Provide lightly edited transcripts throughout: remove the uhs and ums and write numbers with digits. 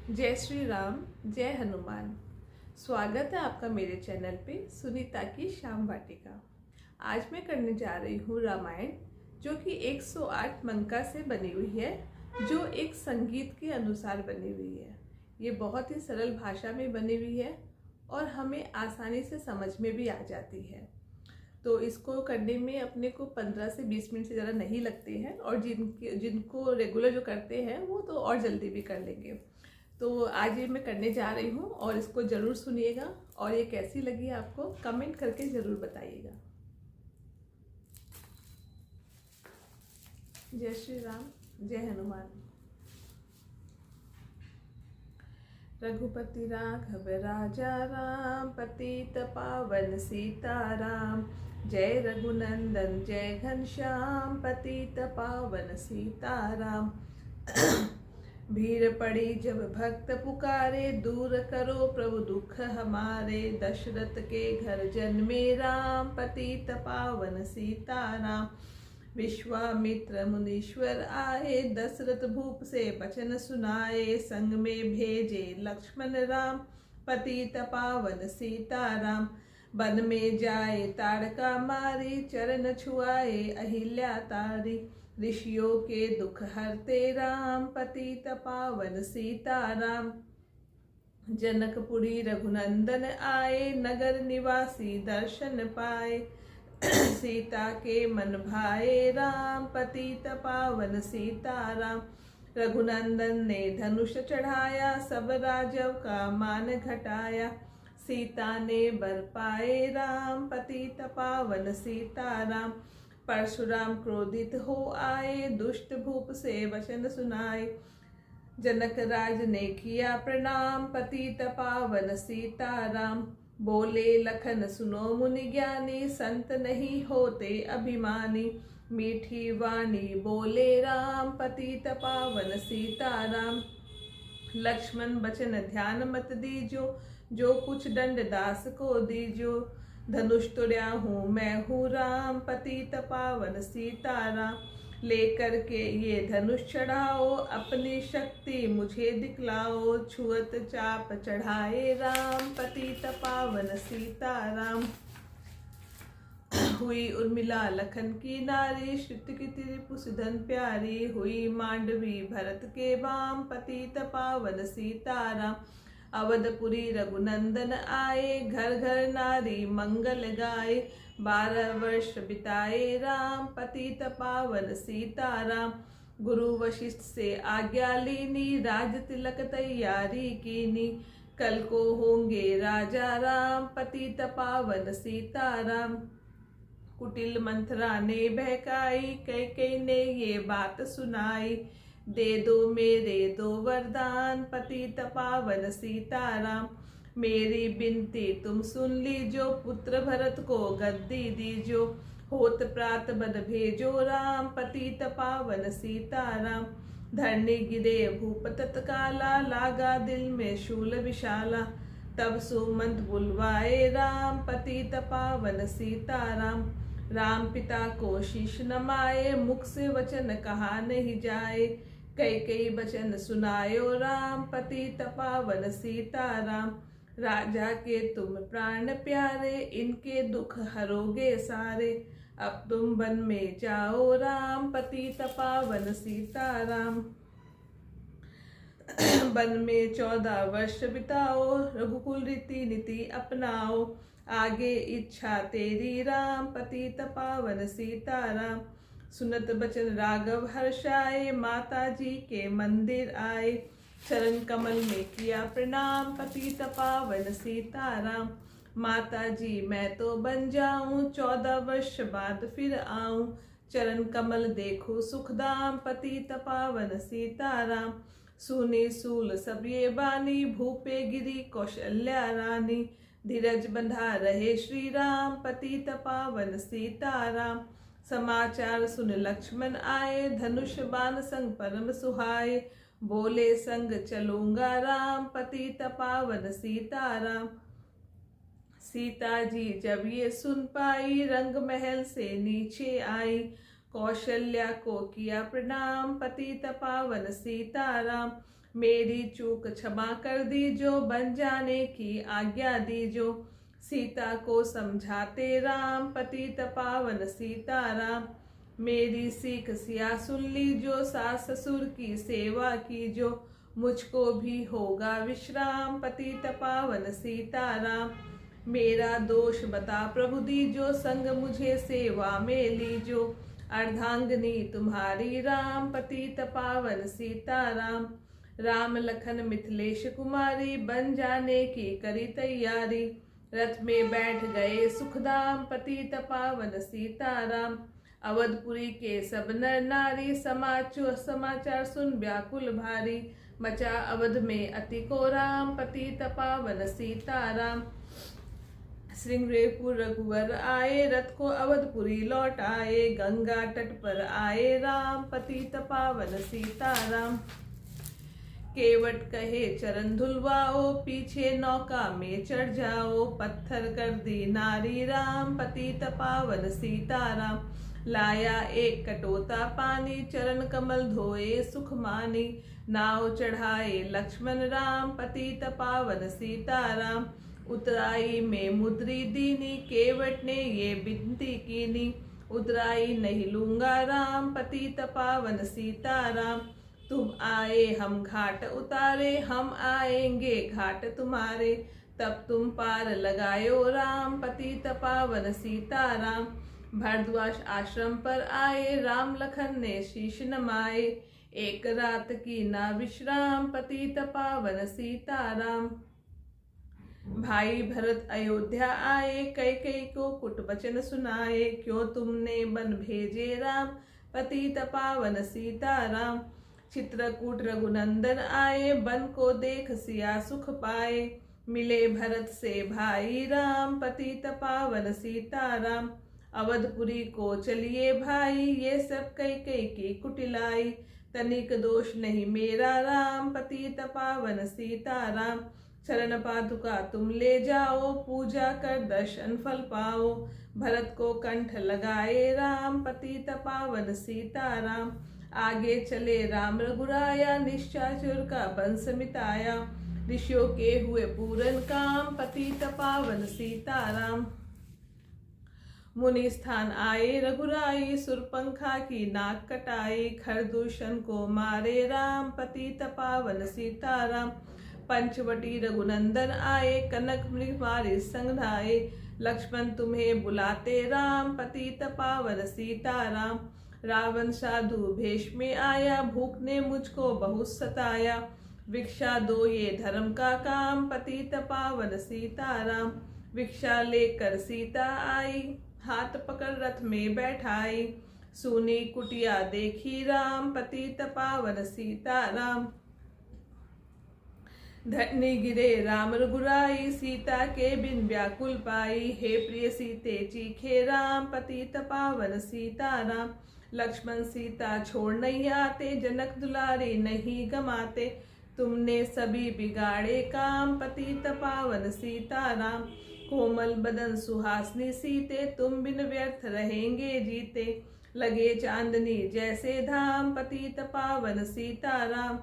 जय श्री राम, जय हनुमान। स्वागत है आपका मेरे चैनल पे सुनीता की शाम वाटिका। आज मैं करने जा रही हूँ रामायण, जो कि 108 मंका से बनी हुई है, जो एक संगीत के अनुसार बनी हुई है। ये बहुत ही सरल भाषा में बनी हुई है और हमें आसानी से समझ में भी आ जाती है। तो इसको करने में अपने को 15 से 20 मिनट से ज़्यादा नहीं लगते हैं, और जिनको रेगुलर जो करते हैं वो तो और जल्दी भी कर लेंगे। तो आज ये मैं करने जा रही हूँ और इसको ज़रूर सुनिएगा, और ये कैसी लगी आपको कमेंट करके ज़रूर बताइएगा। जय श्री राम, जय हनुमान। रघुपति राघव राजा राम, पतित पावन सीताराम। जय रघुनंदन जय घनश्याम, पतित पावन सीताराम। भीड़ पड़ी जब भक्त पुकारे, दूर करो प्रभु दुख हमारे। दशरथ के घर जन्मे राम, पतित पावन सीताराम। विश्वामित्र मुनीश्वर आए, दशरथ भूप से वचन सुनाए। संग में भेजे लक्ष्मण राम, पतित पावन सीताराम। वन में जाए ताड़का मारी, चरण छुआए अहिल्या तारी। ऋषियों के दुख हरते राम, पतित पावन सीताराम। जनकपुरी रघुनंदन आए, नगर निवासी दर्शन पाए। सीता के मन भाए राम, पतित पावन सीताराम। रघुनंदन ने धनुष चढ़ाया, सब राजव का मान घटाया। सीता ने बर पाए राम, पतित पावन सीताराम। परशुराम क्रोधित हो आए, दुष्ट भूप से वचन सुनाए। जनक राज ने किया प्रणाम, पतित पावन सीताराम। बोले लखन सुनो मुनि ज्ञानी, संत नहीं होते अभिमानी। मीठी वाणी बोले राम, पतित पावन सीताराम। लक्ष्मण बचन ध्यान मत दीजो, जो कुछ दंड दास को दीजो। धनुष तुर्या हूँ मैं हूँ राम, पतित पावन सीताराम। लेकर के ये धनुष चढ़ाओ, अपनी शक्ति मुझे दिखलाओ। छुअत चाप चढ़ाए राम, पतित पावन सीताराम। हुई उर्मिला लखन की नारी, श्रुत की रिपु सुधन प्यारी। हुई मांडवी भरत के वाम, पतित पावन सीताराम। अवधपुरी रघुनंदन आए, घर घर नारी मंगल गाए। 12 वर्ष बिताए राम, पतित पावन सीताराम। गुरु वशिष्ठ से आज्ञा लीनी, राज तिलक तैयारी कीनी। कल को होंगे राजा राम, पतित पावन सीताराम। कुटिल मंथरा ने बहकाई, कैकेयी ने ये बात सुनाई। दे दो मेरे दो वरदान, पतित पावन सीताराम। मेरी बिनती तुम सुन लीजो, पुत्र भरत को गद्दी दीजो। होत प्रात बद भेजो राम, पतित पावन सीताराम। धरनी गिरे भूप तत्काला, लागा दिल में शूल विशाला। तब सुमंत बुलवाए राम, पतित पावन सीताराम। राम पिता को शीश नमाए, मुख से वचन कहा नहीं जाए। कैकेयी वचन सुनायो राम, पतित पावन सीताराम। राजा के तुम प्राण प्यारे, इनके दुख हरोगे सारे। अब तुम वन में जाओ राम, पतित पावन सीताराम। वन में 14 वर्ष बिताओ, रघुकुल रीति नीति अपनाओ। आगे इच्छा तेरी राम, पतित पावन सीताराम। सुनत बचन राघव हर्षाए, माता जी के मंदिर आए। चरण कमल में किया प्रणाम, पतित पावन सीताराम। माता जी मैं तो बन जाऊं, 14 वर्ष बाद फिर आऊं। चरण कमल देखो सुखदाम, पतित पावन सीताराम। सुनी सूल सब ये बानी, भूपे गिरी कौशल्या रानी। धीरज बंधा रहे श्री राम, पतित पावन सीताराम। समाचार सुन लक्ष्मण आए, धनुष बाण संग परम सुहाए। बोले संग चलूंगा राम, पतित पावन सीताराम। सीता जी जब ये सुन पाई, रंग महल से नीचे आई। कौशल्या को किया प्रणाम, पतित पावन सीताराम। मेरी चूक क्षमा कर दीजो, बन जाने की आज्ञा दीजो। सीता को समझाते राम, पतित पावन सीताराम। मेरी सीख सिया सुन लीजो, सास ससुर की सेवा कीजो। मुझको भी होगा विश्राम, पतित पावन सीताराम। मेरा दोष बता प्रभु दीजो, संग मुझे सेवा में लीजो। अर्धांगिनी तुम्हारी राम, पतित पावन सीताराम। राम लखन मिथिलेश कुमारी, बन जाने की करी तैयारी। रथ में बैठ गए सुखदाम, पतित पावन सीताराम। अवधपुरी के सब नर नारी, समाचार सुन व्याकुल भारी। मचा अवध में अति को राम, पतित पावन सीताराम। श्रृंगेरपुर रघुवर आए, रथ को अवधपुरी लौट आए। गंगा तट पर आए राम, पतित पावन सीताराम। केवट कहे चरण धुलवाओ, पीछे नौका में चढ़ जाओ। पत्थर कर दी नारी राम, पतित पावन सीताराम। लाया एक कटोता पानी, चरण कमल धोए सुख मानी। नाव चढ़ाए लक्ष्मण राम, पतित पावन सीताराम। उतराई में मुद्री दीनी, केवट ने ये विनती कीनी। उतराई नहीं लूंगा राम, पतित पावन सीताराम। तुम आए हम घाट उतारे, हम आएंगे घाट तुम्हारे। तब तुम पार लगायो राम, पतित पावन सीताराम। भरद्वाज आश्रम पर आए, राम लखन ने शीश नमाए। एक रात की ना विश्राम, पतित पावन सीताराम। भाई भरत अयोध्या आए, कैकेयी को कुट वचन सुनाए। क्यों तुमने बन भेजे राम, पतित पावन सीताराम। चित्रकूट रघुनंदन आए, बन को देख सिया सुख पाए। मिले भरत से भाई राम, पतित पावन सीताराम। अवधपुरी को चलिए भाई, ये सब कैकेयी की कुटिलाई। तनिक दोष नहीं मेरा राम, पतित पावन सीताराम। चरण पादुका तुम ले जाओ, पूजा कर दर्शन फल पाओ। भरत को कंठ लगाए राम, पतित पावन सीताराम। आगे चले राम रघुराया, निशाचर का वंश मिटाया। ऋषियों के हुए पूरन काम, पतित पावन सीताराम। मुनि स्थान आए रघुराई, सुरपंखा की नाक कटाई। खरदूषण को मारे राम, पतित पावन सीताराम। पंचवटी रघुनंदन आए, कनक मृग मारे संघाए। लक्ष्मण तुम्हें बुलाते राम, पतित पावन सीताराम। रावण साधु भेष में आया, भूख ने मुझको बहुत सताया। भिक्षा दो ये धर्म का काम, पतित पावन सीताराम। भिक्षा लेकर सीता आई, हाथ पकड़ रथ में बैठाई। सूनी कुटिया देखी राम, पतित पावन सीताराम। धरनी गिरे राम रघुराई, सीता के बिन व्याकुल पाई। हे प्रिय सीते चीखे राम, पतित पावन सीताराम। लक्ष्मण सीता छोड़ नहीं आते, जनक दुलारी नहीं गमाते। तुमने सभी बिगाड़े काम, पतित पावन सीताराम। कोमल बदन सुहासनी सीते, तुम बिन व्यर्थ रहेंगे जीते। लगे चांदनी जैसे धाम, पतित पावन सीताराम।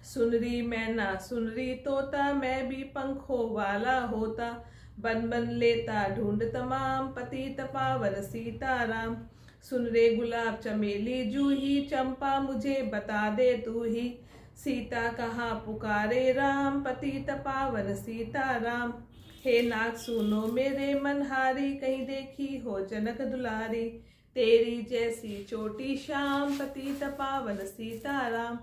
सुनरी मैना सुनरी तोता, मैं भी पंखों वाला होता। बन बन लेता ढूंढ तमाम, पतित पावन सीताराम। सुन रे गुलाब चमेली जूही, चंपा मुझे बता दे तू ही। सीता कहाँ पुकारे राम, पतित पावन सीताराम। हे नाग सुनो मेरे मनहारी, कहीं देखी हो जनक दुलारी। तेरी जैसी चोटी श्याम, पतित पावन सीताराम।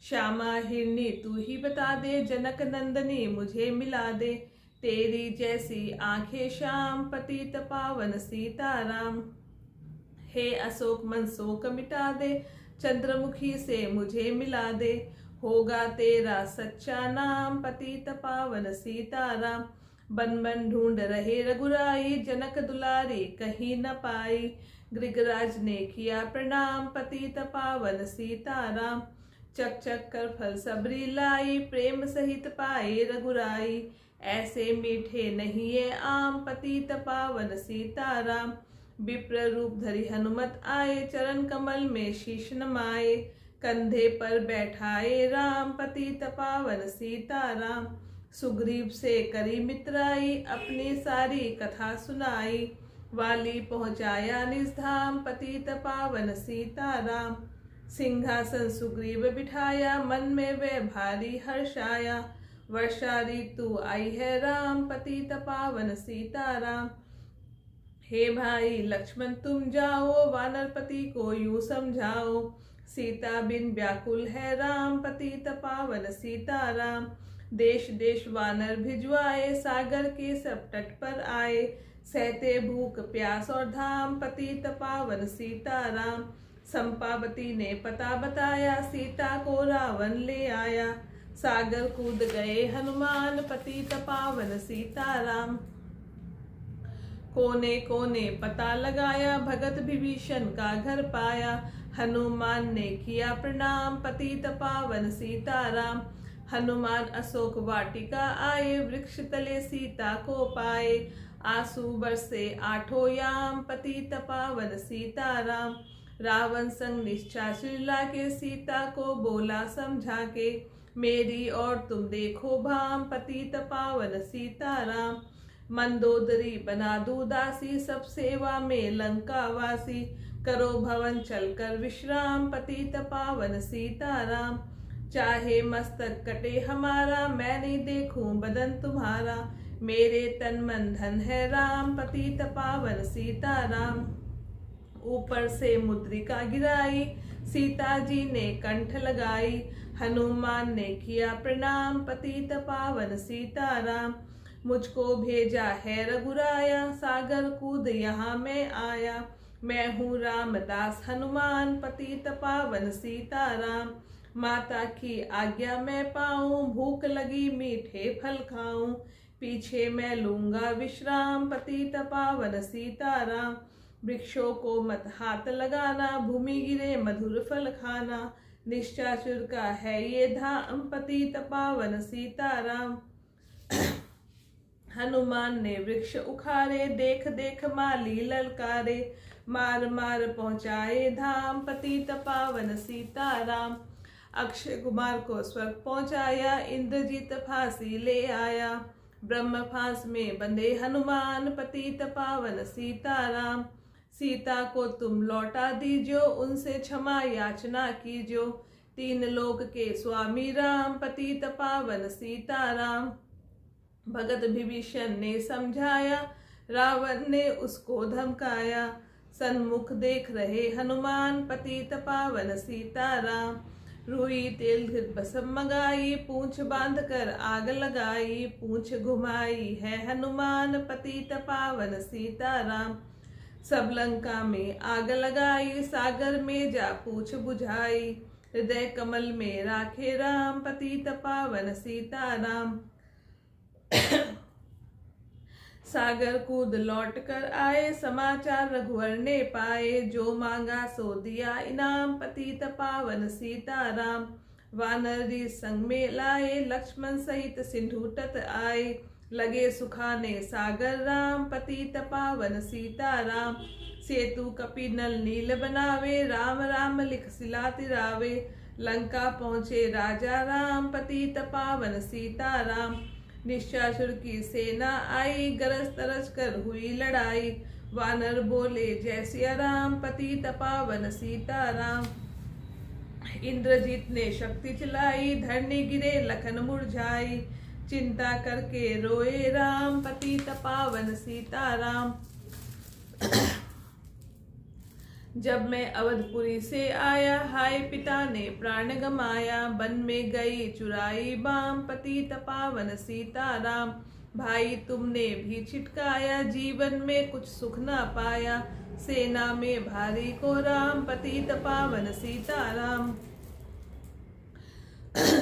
श्यामा हिरनी तू ही बता दे, जनक नंदनी मुझे मिला दे। तेरी जैसी आंखें श्याम, पतित पावन सीताराम। हे अशोक मन शोक मिटा दे, चंद्रमुखी से मुझे मिला दे। होगा तेरा सच्चा नाम, पतित पावन सीताराम। बन बन ढूंढ रहे रघुराई, जनक दुलारी कहीं न पाई। गृगराज ने किया प्रणाम, पतित पावन सीताराम। चक चक कर फल सबरी लाई, प्रेम सहित पाए रघुराई। ऐसे मीठे नहीं ये आम, पतित पावन सीताराम। विप्र रूप धरि हनुमत आए, चरण कमल में शीश नमाए। कंधे पर बैठाए राम पतित पावन सीताराम। सुग्रीव से करी मित्राई अपनी सारी कथा सुनाई। वाली पहुँचाया निज धाम पतित पावन सीताराम। सिंहासन सुग्रीव बिठाया मन में वे भारी हर्षाया। वर्षा ऋतु आई है राम पतित पावन सीताराम। हे भाई लक्ष्मण तुम जाओ वानरपति को यूं समझाओ। सीता बिन व्याकुल है राम पतित पावन सीताराम। देश देश वानर भिजवाए सागर के सब तट पर आए। सहते भूख प्यास और धाम पतित पावन सीताराम। संपावती ने पता बताया सीता को रावण ले आया। सागर कूद गए हनुमान पतित पावन सीताराम। कोने कोने पता लगाया भगत विभीषण का घर पाया। हनुमान ने किया प्रणाम पतित पावन सीताराम। हनुमान अशोक वाटिका आए वृक्ष तले सीता को पाए। आंसू बरसे आठों याम पतित पावन सीताराम। रावण संग निश्चाचर लाके सीता को बोला समझा के। मेरी और तुम देखो भाम पतित पावन सीताराम। मंदोदरी बना दूं दासी सब सेवा में लंका वासी। करो भवन चलकर विश्राम पतित पावन सीताराम। चाहे मस्तक कटे हमारा मैं नहीं देखूं बदन तुम्हारा। मेरे तन मन धन है राम पतित पावन सीताराम। ऊपर से मुद्रिका गिराई सीता जी ने कंठ लगाई। हनुमान ने किया प्रणाम पतित पावन सीताराम। मुझको भेजा है रघुराया सागर कूद यहाँ मैं आया। मैं हूँ रामदास हनुमान पतित पावन सीताराम। माता की आज्ञा मैं पाऊँ भूख लगी मीठे फल खाऊं। पीछे मैं लूंगा विश्राम पतित पावन सीताराम। वृक्षों को मत हाथ लगाना भूमि गिरे मधुर फल खाना। निश्चाचर का है ये धाम पतित पावन सीताराम। हनुमान ने वृक्ष उखाड़े देख देख माली ललकारे। मार मार पहुँचाए धाम पतित पावन सीताराम। अक्षय कुमार को स्वर्ग पहुँचाया इंद्रजीत फांसी ले आया। ब्रह्म फांस में बंधे हनुमान पतित पावन सीताराम। सीता को तुम लौटा दीजो उनसे क्षमा याचना कीजो। तीन लोक के स्वामी राम पतित पावन सीताराम। भगत विभीषण ने समझाया रावण ने उसको धमकाया। सन्मुख देख रहे हनुमान पतित पावन सीताराम। रुई तेल घृत भस्म मंगाई पूंछ बांध कर आग लगाई। पूंछ घुमाई है हनुमान पतित पावन सीताराम। सब लंका में आग लगाई सागर में जा पूछ बुझाई। हृदय कमल में राखे राम पतित पावन सीताराम। सागर कूद लौट कर आए समाचार रघुवर ने पाए। जो मांगा सो दिया इनाम पतित पावन सीताराम। वानरी संग में लाए लक्ष्मण सहित सिंधु तट आए। लगे सुखाने सागर राम पतित पावन सीताराम। सेतु कपि नल नील बनावे राम राम लिख सिला तिरावे। लंका पहुँचे राजा राम पतित पावन सीताराम। निशाचर की सेना आई गरज तरज कर हुई लड़ाई। वानर बोले जय सिया राम पतित पावन सीताराम। इंद्रजीत ने शक्ति चलाई धरनी गिरे लखन मुरझाई। चिंता करके रोए राम पतित पावन सीताराम। जब मैं अवधपुरी से आया हाय पिता ने प्राण गमाया। वन में गई चुराई बाम पतित पावन सीताराम। भाई तुमने भी छिटकाया जीवन में कुछ सुख ना पाया। सेना में भारी को राम पतित पावन सीताराम।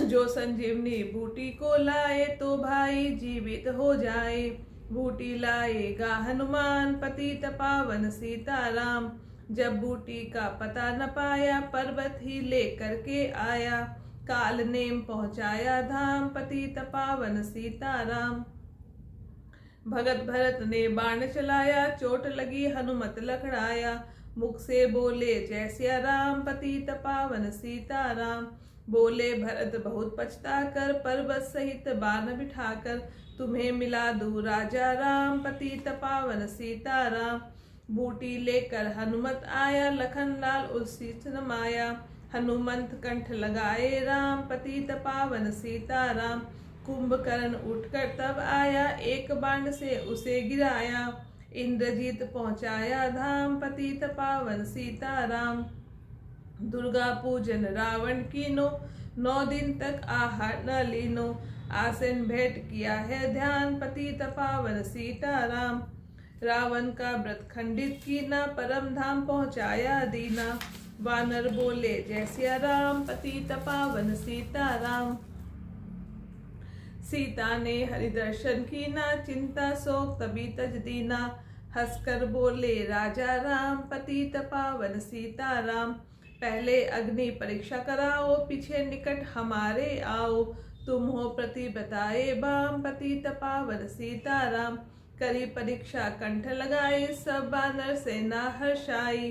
जो संजीवनी बूटी को लाए तो भाई जीवित हो जाए। बूटी लाएगा हनुमान पतित पावन सीताराम। जब बूटी का पता न पाया पर्वत ही लेकर के आया। काल नेम पहुँचाया धाम पतित पावन सीताराम। भगत भरत ने बाण चलाया चोट लगी हनुमत लखड़ाया। मुख से बोले जय सिया राम, पतित पावन सीताराम। बोले भरत बहुत पछता कर, पर्वत सहित बाण बिठाकर, तुम्हें मिला दूँ राजा राम, पतित पावन सीताराम। बूटी लेकर हनुमत आया, लखन लाल उसी माया, हनुमंत कंठ लगाए राम, पतित पावन सीताराम। कुंभकर्ण उठकर तब आया, एक बाण से उसे गिराया, इंद्रजीत पहुँचाया धाम, पतित पावन सीताराम। दुर्गा पूजन रावण कीनो, 9 दिन तक आहार न लीनो, आसन भेंट किया है ध्यान, पतित पावन सीताराम। रावण का व्रत खंडित कीना, परम धाम पहुँचाया दीना, वानर बोले जय सिया राम, पतित पावन सीताराम। सीता ने हरि दर्शन कीना, चिंता शोक तभी तज दीना, हंसकर बोले राजा राम, पतित पावन सीताराम। पहले अग्नि परीक्षा कराओ, पीछे निकट हमारे आओ, तुम हो प्रति बताए बाम, पतित पावन सीताराम। करी परीक्षा कंठ लगाए, सब बानर सेना हर्षाई,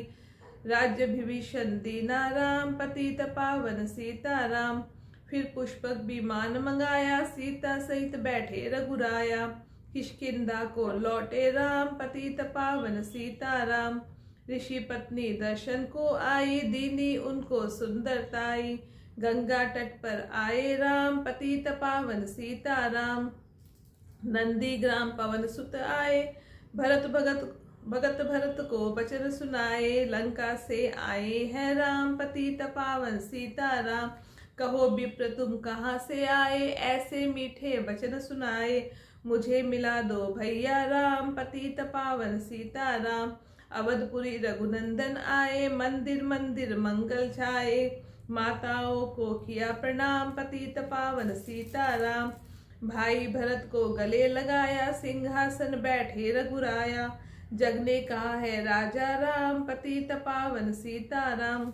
राज्य विभीषण दीना राम, पतित पावन सीताराम। फिर पुष्पक विमान मंगाया, सीता सहित बैठे रघुराया, किष्किंधा को लौटे राम, पतित पावन सीताराम। ऋषि पत्नी दर्शन को आई, दीनी उनको सुंदरताई, गंगा तट पर आए राम, पतित पावन सीताराम। नंदी ग्राम पवन सुत आए, भगत भरत को वचन सुनाए, लंका से आए हैं राम, पतित पावन सीताराम। कहो विप्र तुम कहाँ से आए, ऐसे मीठे वचन सुनाए, मुझे मिला दो भैया राम, पतित पावन सीताराम। अवधपुरी रघुनंदन आए, मंदिर मंदिर मंगल छाए, माताओं को किया प्रणाम, पतित पावन सीताराम। भाई भरत को गले लगाया, सिंहासन बैठे रघुराया, जग ने कहा है राजा राम, पतित पावन सीताराम।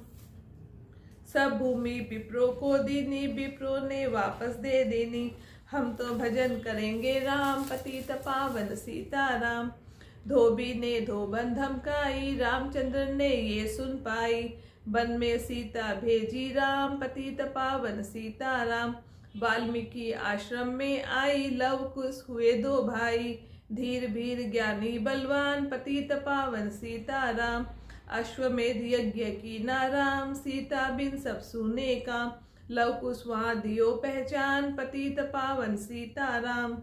सब भूमि विप्रो को दीनी, विप्रो ने वापस दे देनी, हम तो भजन करेंगे राम, पतित पावन सीताराम। धोबी ने धोबन धमकाई, रामचंद्र ने ये सुन पाई, वन में सीता भेजी राम, पतित पावन सीताराम। वाल्मीकि आश्रम में आई, लव कुश हुए 2 भाई, धीर भीर ज्ञानी बलवान, पतित पावन सीताराम। अश्वमेध यज्ञ कीना राम, सीता बिन सब सुने काम, लव कुश वहाँ दियो पहचान, पतित पावन सीताराम।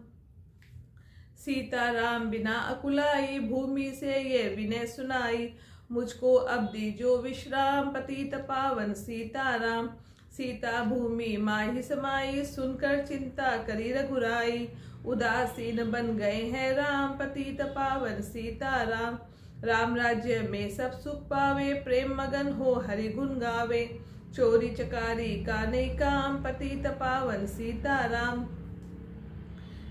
सीताराम बिना अकुलाई, भूमि से ये विनय सुनाई, मुझको अब दीजो विश्राम, पतित पावन सीताराम। सीता भूमि माही समाई, सुनकर चिंता करी रघुराई, उदासीन बन गए हैं राम, पतित पावन सीताराम। राम राज्य में सब सुख पावे, प्रेम मगन हो हरि गुण गावे, चोरी चकारी का नहीं काम, पतित पावन सीताराम।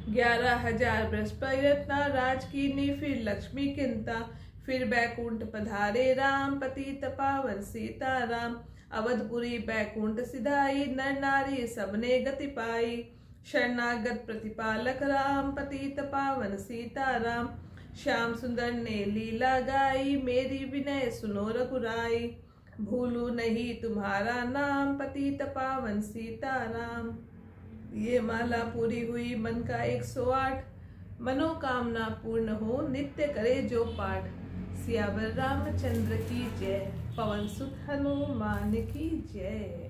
11,000 वर्ष प्रयत्न, राज कीनी फिर लक्ष्मी किंता, फिर बैकुंठ पधारे राम, पतित पावन सीताराम। अवधपुरी बैकुंठ सिधाई, नर नारी सबने गति पाई, शरणागत प्रतिपालक राम, पतित पावन सीताराम। श्याम सुंदर ने लीला गाई, मेरी विनय सुनो रघुराई, भूलू नहीं तुम्हारा नाम, पतित पावन सीताराम। ये माला पूरी हुई मन का 108, मनोकामना पूर्ण हो नित्य करे जो पाठ। सियावर रामचंद्र की जय, पवन सुत हनुमान की जय।